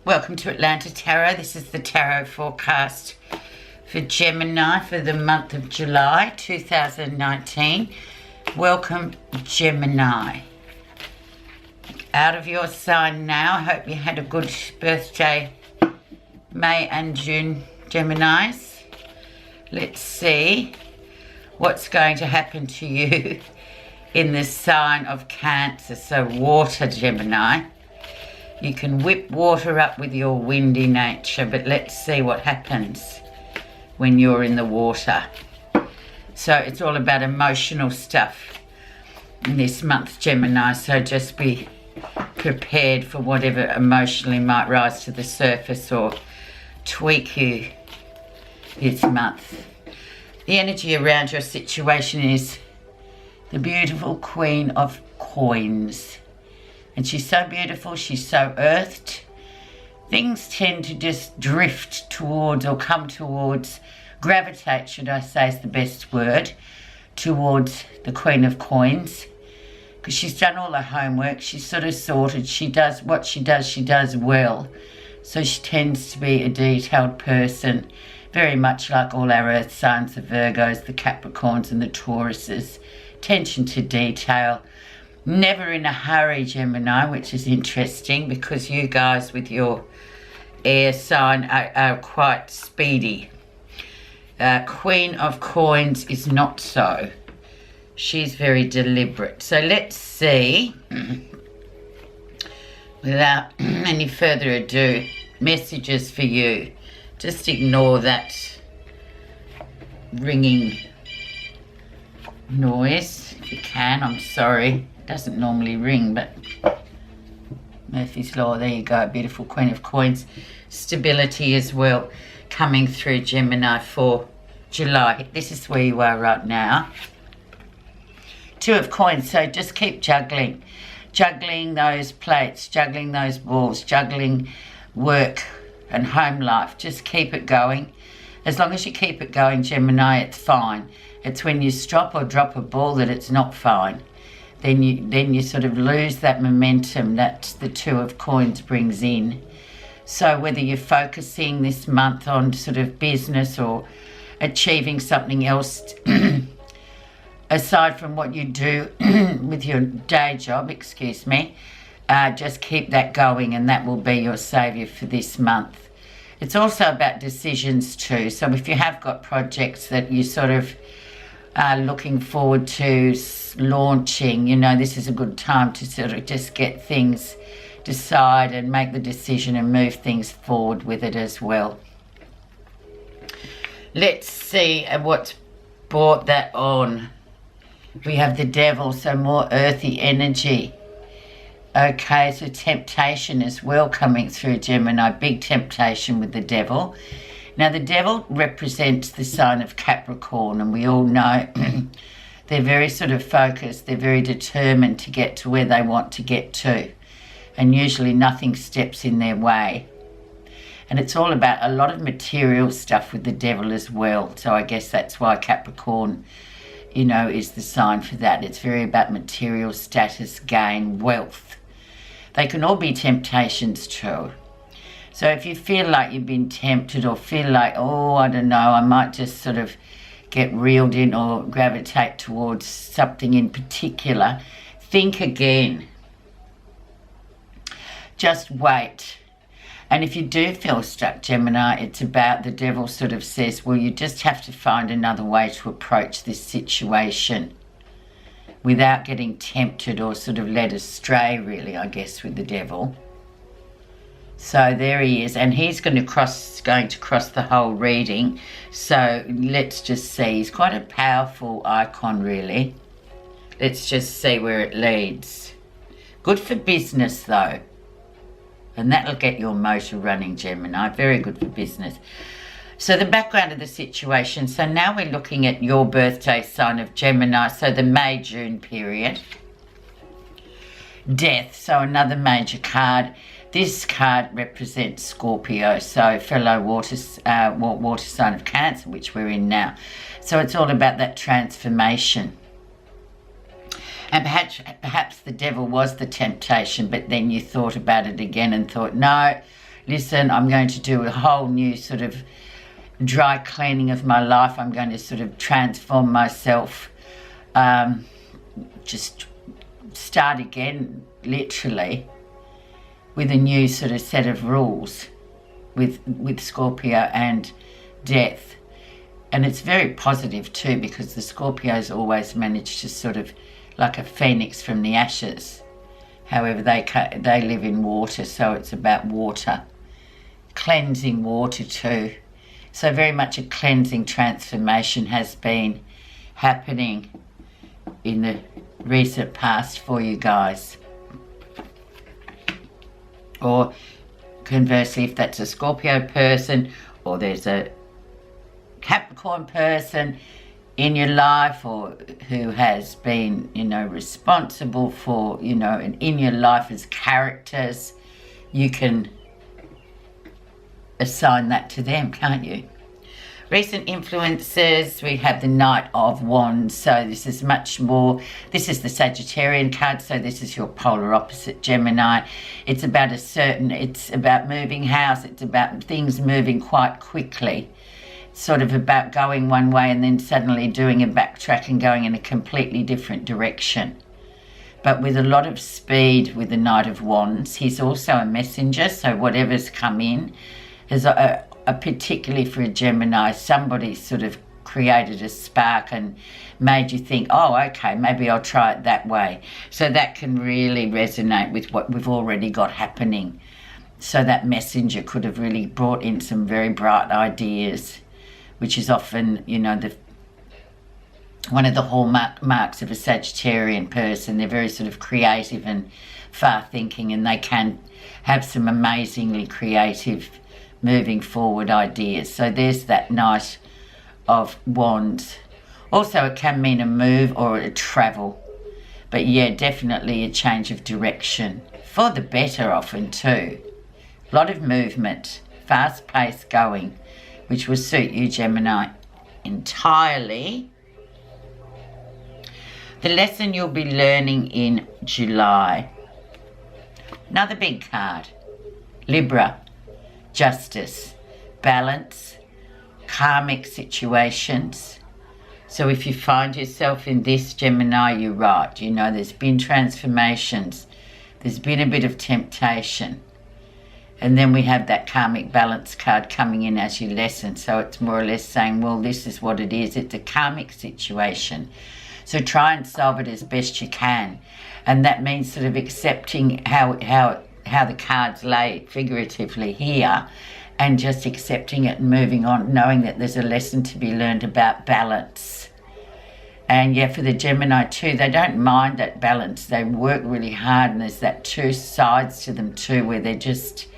Welcome to Atlanta Tarot. This is the tarot forecast for Gemini for the month of July 2019. Welcome, Gemini. Out of your sign now. I hope you had a good birthday, May and June, Geminis. Let's see what's going to happen to you in the sign of Cancer. So water, Gemini. You can whip water up with your windy nature, but let's see what happens when you're in the water. So it's all about emotional stuff in this month, Gemini, so just be prepared for whatever emotionally might rise to the surface or tweak you this month. The energy around your situation is the beautiful Queen of Coins. And she's so beautiful, she's so earthed. Things tend to just drift towards or come towards, gravitate, should I say is the best word, towards the Queen of Coins. Because she's done all her homework, she's sort of sorted, she does what she does well. So she tends to be a detailed person, very much like all our earth signs, the Virgos, the Capricorns and the Tauruses. Attention to detail. Never in a hurry, Gemini, which is interesting because you guys with your air sign are quite speedy. Queen of Coins is not so. She's very deliberate. So let's see, without any further ado, messages for you. Just ignore that ringing noise if you can. I'm sorry. Doesn't normally ring, but Murphy's Law, there you go, beautiful Queen of Coins. Stability as well coming through, Gemini, for July. This is where you are right now. Two of Coins, so just keep juggling those plates, juggling those balls, juggling work and home life. Just keep it going. As long as you keep it going, Gemini, it's fine. It's when you stop or drop a ball that it's not fine. Then you sort of lose that momentum that the Two of Coins brings in. So whether you're focusing this month on sort of business or achieving something else aside from what you do with your day job, just keep that going and that will be your saviour for this month. It's also about decisions too. So if you have got projects that you sort of are looking forward to launching, you know, this is a good time to sort of just get things, decide and make the decision and move things forward with it as well. Let's see what's brought that on. We have the Devil, so more earthy energy. Okay, so temptation as well coming through, Gemini. Big temptation with the Devil. Now, the Devil represents the sign of Capricorn, and we all know they're very sort of focused. They're very determined to get to where they want to get to, and usually nothing steps in their way. And it's all about a lot of material stuff with the Devil as well. So I guess that's why Capricorn, you know, is the sign for that. It's very about material status, gain, wealth. They can all be temptations too. So if you feel like you've been tempted or feel like, oh, I don't know, I might just sort of get reeled in or gravitate towards something in particular, think again. Just wait. And if you do feel stuck, Gemini, it's about the Devil sort of says, well, you just have to find another way to approach this situation without getting tempted or sort of led astray, really, I guess, with the Devil. So there he is, and he's going to cross the whole reading. So let's just see. He's quite a powerful icon, really. Let's just see where it leads. Good for business, though. And that'll get your motor running, Gemini. Very good for business. So the background of the situation. So now we're looking at your birthday sign of Gemini. So the May-June period. Death. So another major card. This card represents Scorpio, so fellow water sign of Cancer, which we're in now. So it's all about that transformation. And perhaps the devil was the temptation, but then you thought about it again and thought, no, listen, I'm going to do a whole new sort of dry cleaning of my life. I'm going to sort of transform myself, just start again, literally, with a new sort of set of rules with Scorpio and death. And it's very positive too, because the Scorpios always manage to sort of, like a phoenix from the ashes. However, they live in water, so it's about water. Cleansing water too. So very much a cleansing transformation has been happening in the recent past for you guys. Or conversely, if that's a Scorpio person, or there's a Capricorn person in your life, or who has been, you know, responsible for, you know, and in your life as characters, you can assign that to them, can't you? Recent influences, we have the Knight of Wands. So this is much more, this is the Sagittarian card, so this is your polar opposite, Gemini. It's about it's about moving house, it's about things moving quite quickly. It's sort of about going one way and then suddenly doing a backtrack and going in a completely different direction. But with a lot of speed with the Knight of Wands. He's also a messenger, so whatever's come in is particularly for a Gemini, somebody sort of created a spark and made you think, oh, okay, maybe I'll try it that way. So that can really resonate with what we've already got happening. So that messenger could have really brought in some very bright ideas, which is often, you know, one of the hallmarks of a Sagittarian person. They're very sort of creative and far-thinking, and they can have some amazingly creative moving forward ideas. So there's that Knight of Wands. Also, it can mean a move or a travel, but yeah, definitely a change of direction for the better often too. A lot of movement, fast pace going, which will suit you, Gemini, entirely. The lesson you'll be learning in July. Another big card, Libra. Justice, balance, karmic situations. So if you find yourself in this, Gemini, you're right. You know, there's been transformations. There's been a bit of temptation. And then we have that karmic balance card coming in as your lesson. So it's more or less saying, well, this is what it is. It's a karmic situation. So try and solve it as best you can. And that means sort of accepting how the cards lay figuratively here, and just accepting it and moving on, knowing that there's a lesson to be learned about balance. And yeah, for the Gemini too, they don't mind that balance. They work really hard, and there's that two sides to them too, where they're just,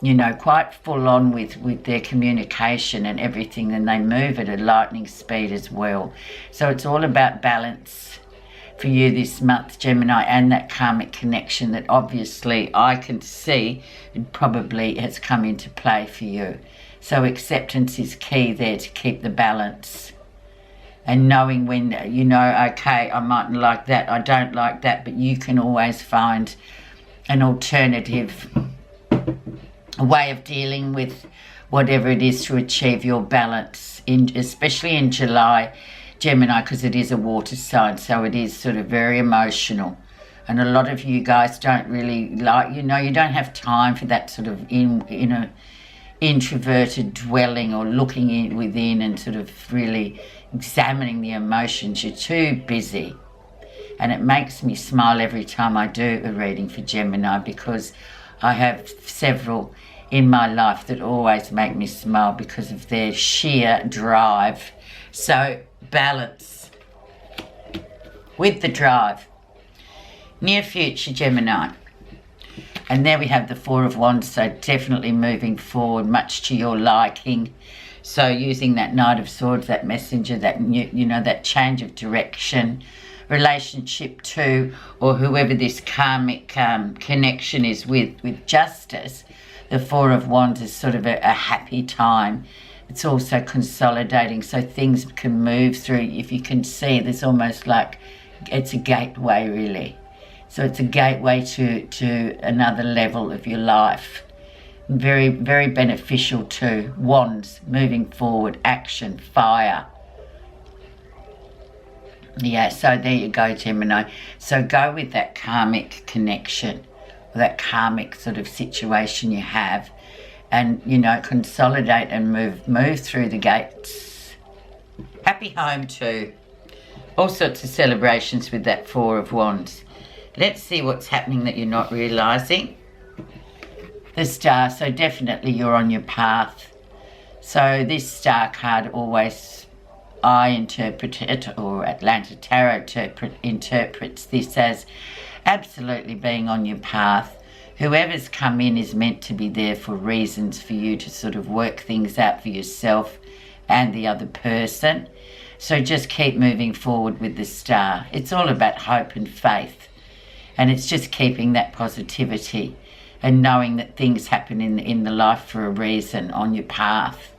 you know, quite full on with their communication and everything, and they move at a lightning speed as well. So it's all about balance for you this month, Gemini, and that karmic connection that obviously I can see it probably has come into play for you. So acceptance is key there to keep the balance. And knowing when, you know, okay, I mightn't like that, I don't like that, but you can always find an alternative way of dealing with whatever it is to achieve your balance, especially in July, Gemini, because it is a water sign, so it is sort of very emotional. And a lot of you guys don't really like, you know, you don't have time for that sort of introverted dwelling or looking in within and sort of really examining the emotions. You're too busy. And it makes me smile every time I do a reading for Gemini, because I have several in my life that always make me smile because of their sheer drive. So balance with the drive. Near future, Gemini. And there we have the Four of Wands, so definitely moving forward, much to your liking. So using that Knight of Swords, that messenger, that new, you know, that change of direction, relationship too, or whoever this karmic connection is with justice. The Four of Wands is sort of a happy time. It's also consolidating, so things can move through. If you can see, there's almost like it's a gateway, really. So it's a gateway to another level of your life, Very, very beneficial too. Wands, moving forward, action, fire. Yeah, so there you go, Gemini. So go with that karmic connection, or that karmic sort of situation you have, and, you know, consolidate and move through the gates. Happy home too. All sorts of celebrations with that Four of Wands. Let's see what's happening that you're not realising. The Star, so definitely you're on your path. So this Star card always, I interpret it, or Atlanta Tarot interprets this as absolutely being on your path. Whoever's come in is meant to be there for reasons for you to sort of work things out for yourself and the other person. So just keep moving forward with the Star. It's all about hope and faith. And it's just keeping that positivity and knowing that things happen in the life for a reason on your path.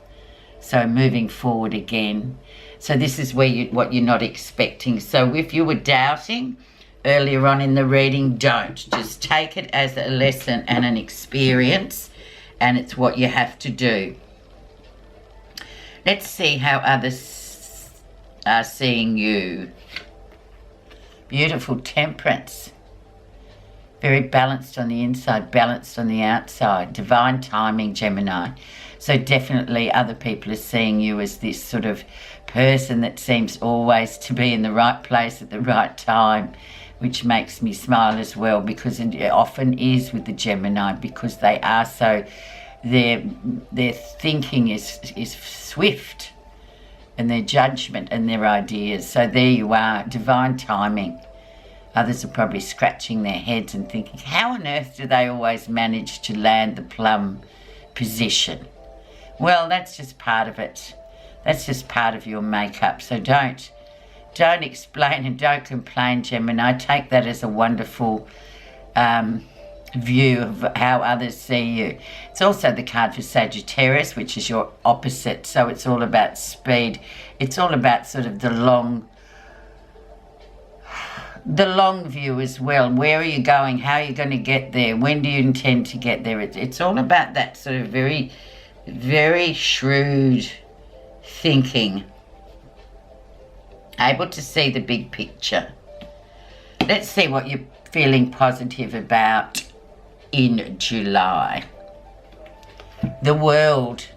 So moving forward again. So this is where what you're not expecting. So if you were doubting earlier on in the reading, don't. Just take it as a lesson and an experience, and it's what you have to do. Let's see how others are seeing you. Beautiful Temperance. Very balanced on the inside, balanced on the outside. Divine timing, Gemini. So definitely other people are seeing you as this sort of person that seems always to be in the right place at the right time, which makes me smile as well, because it often is with the Gemini, because they are so, their thinking is swift, and their judgment and their ideas. So there you are, divine timing. Others are probably scratching their heads and thinking, how on earth do they always manage to land the plum position? Well, that's just part of it. That's just part of your makeup. So don't explain and don't complain, Gemini. Take that as a wonderful view of how others see you. It's also the card for Sagittarius, which is your opposite. So it's all about speed. It's all about sort of the long view as well. Where are you going? How are you going to get there? When do you intend to get there? It's all about that sort of very, very shrewd thinking. Able to see the big picture. Let's see what you're feeling positive about in July. The World.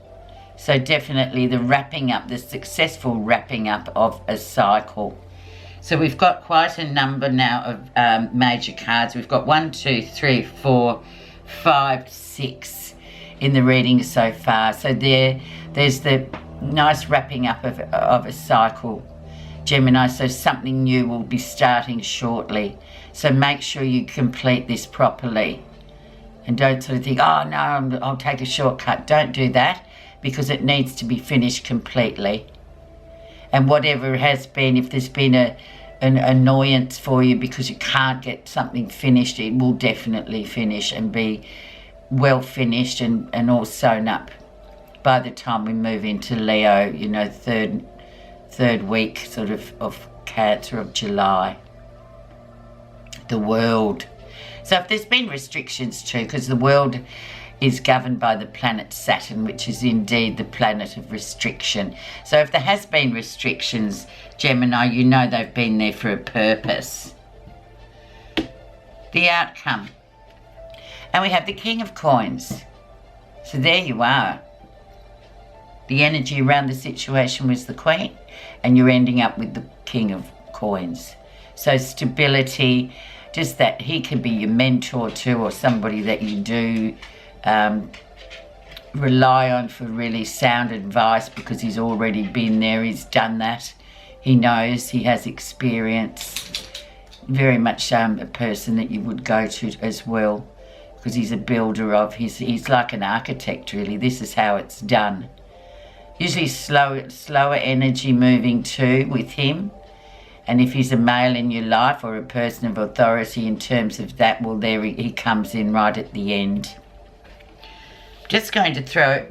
So definitely the wrapping up, the successful wrapping up of a cycle. So we've got quite a number now of major cards. We've got 1, 2, 3, 4, 5, 6 in the reading so far. So there's the nice wrapping up of a cycle, Gemini. So something new will be starting shortly. So make sure you complete this properly. And don't sort of think, oh no, I'll take a shortcut. Don't do that, because it needs to be finished completely. And whatever has been, if there's been an annoyance for you because you can't get something finished, it will definitely finish and be well finished and all sewn up by the time we move into Leo, you know, third week sort of Cancer of July. The World. So if there's been restrictions too, because the World is governed by the planet Saturn, which is indeed the planet of restriction. So if there has been restrictions, Gemini, you know they've been there for a purpose. The outcome. And we have the King of Coins. So there you are. The energy around the situation was the Queen, and you're ending up with the King of Coins. So stability, just that he can be your mentor too, or somebody that you do rely on for really sound advice, because he's already been there, he's done that, he knows, he has experience. Very much a person that you would go to as well, because he's a builder of, he's like an architect really. This is how it's done. Usually slower energy moving too with him. And if he's a male in your life or a person of authority in terms of that, well, there he comes in right at the end. Just going to throw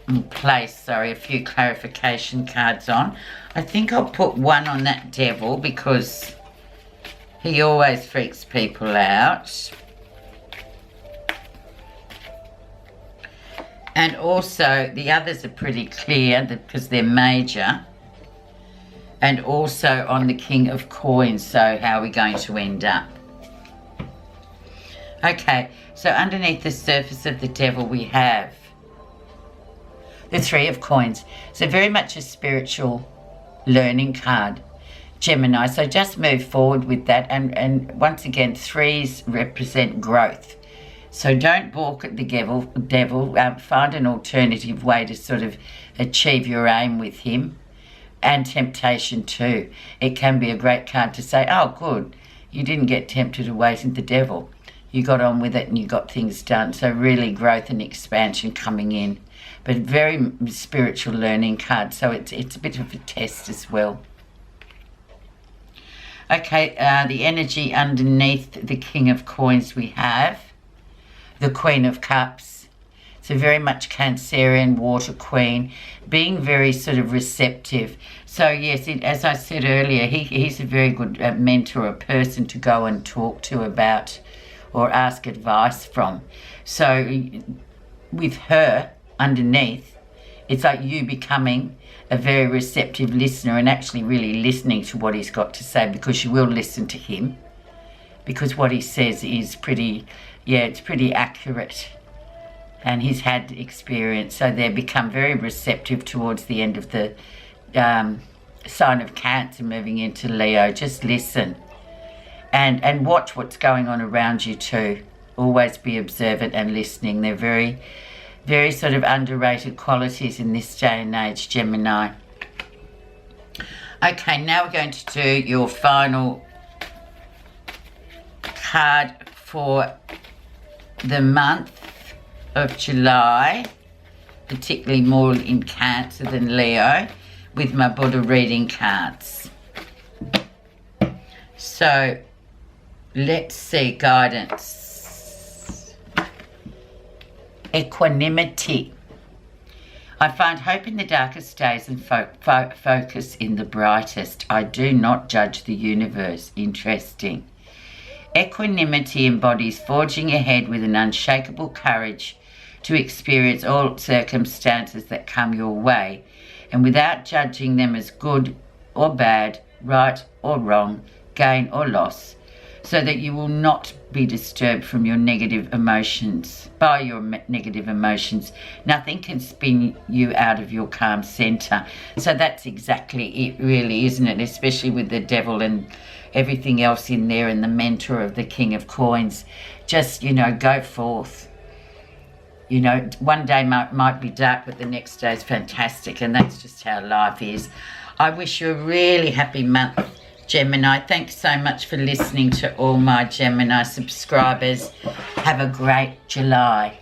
in place, a few clarification cards on. I think I'll put one on that Devil, because he always freaks people out. And also the others are pretty clear because they're major. And also on the King of Coins, so how are we going to end up? Okay, so underneath the surface of the Devil we have the Three of Coins. So very much a spiritual learning card, Gemini. So just move forward with that. And once again, threes represent growth. So don't balk at the devil. Find an alternative way to sort of achieve your aim with him. And temptation too. It can be a great card to say, oh good, you didn't get tempted away with the devil. You got on with it and you got things done. So really growth and expansion coming in. But very spiritual learning card. So it's a bit of a test as well. Okay, the energy underneath the King of Coins we have the Queen of Cups. So very much Cancerian, Water Queen, being very sort of receptive. So yes, as I said earlier, he's a very good mentor, a person to go and talk to about or ask advice from. So with her underneath, it's like you becoming a very receptive listener and actually really listening to what he's got to say, because you will listen to him, because what he says is pretty, yeah, it's pretty accurate. And he's had experience, so they become very receptive towards the end of the sign of Cancer, moving into Leo. Just listen and watch what's going on around you too. Always be observant and listening. They're very, very sort of underrated qualities in this day and age, Gemini. Okay, now we're going to do your final card for the month of July, particularly more in Cancer than Leo, with my Buddha reading cards. So let's see, guidance. Equanimity. I find hope in the darkest days and focus in the brightest. I do not judge the universe. Interesting. Equanimity embodies forging ahead with an unshakable courage to experience all circumstances that come your way, and without judging them as good or bad, right or wrong, gain or loss, so that you will not be disturbed from your negative emotions, by your negative emotions. Nothing can spin you out of your calm center. So that's exactly it, really, isn't it? Especially with the devil and everything else in there, and the mentor of the King of Coins. Just, you know, go forth. You know, one day might be dark, but the next day is fantastic, and that's just how life is. I wish you a really happy month, Gemini. Thanks so much for listening to all my Gemini subscribers. Have a great July.